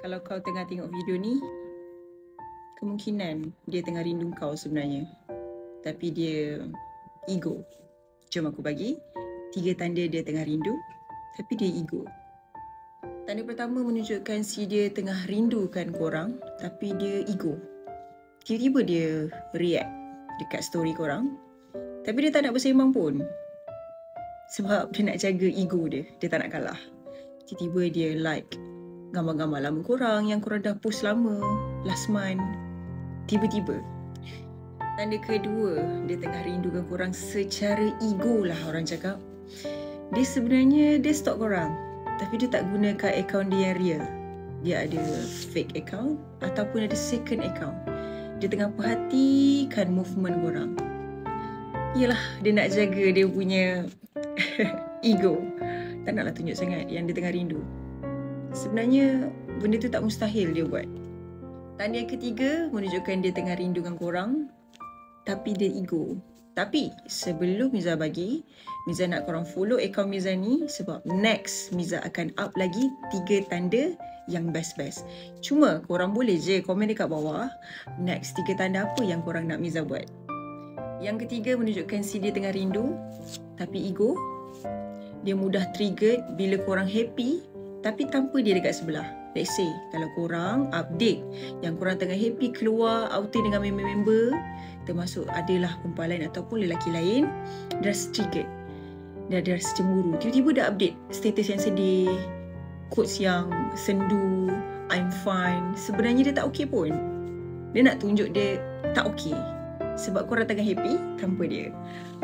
Kalau kau tengah tengok video ni, kemungkinan dia tengah rindu kau sebenarnya. Tapi dia ego. Jom aku bagi 3 tanda dia tengah rindu, tapi dia ego. Tanda pertama menunjukkan si dia tengah rindukan korang, tapi dia ego. Tiba-tiba dia react dekat story korang, tapi dia tak nak bersembang pun. Sebab dia nak jaga ego dia, dia tak nak kalah. Tiba-tiba dia like gambar-gambar lama korang yang korang dah post lama, last month. Tiba-tiba. Tanda kedua, dia tengah rindukan korang secara ego lah orang cakap. Dia sebenarnya, dia stalk korang, tapi dia tak gunakan akaun dia yang real. Dia ada fake account ataupun ada second account. Dia tengah perhatikan movement korang. Yelah, dia nak jaga dia punya ego. Tak naklah tunjuk sangat yang dia tengah rindu. Sebenarnya, benda tu tak mustahil dia buat. Tanda yang ketiga menunjukkan dia tengah rindukan korang, tapi dia ego. Tapi sebelum Miza bagi, Miza nak korang follow akaun Miza ni sebab next Miza akan up lagi 3 tanda yang best-best. Cuma korang boleh je komen dekat bawah next 3 tanda apa yang korang nak Miza buat. Yang ketiga menunjukkan si dia tengah rindu tapi ego. Dia mudah triggered bila korang happy tapi tanpa dia dekat sebelah. Let's say kalau korang update yang korang tengah happy keluar outing dengan member-member, termasuk adalah perempuan lain ataupun lelaki lain, dia rasa triggered, dia rasa cemburu. Tiba-tiba dah update status yang sedih, quotes yang sendu, I'm fine. Sebenarnya dia tak okey pun. Dia nak tunjuk dia tak okey sebab korang tengah happy tanpa dia.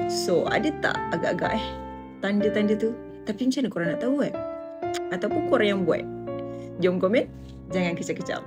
So ada tak agak-agak tanda-tanda tu? Tapi macam mana korang nak tahu kan? Ataupun korang yang buat? Jom komen, jangan kecam-kecam.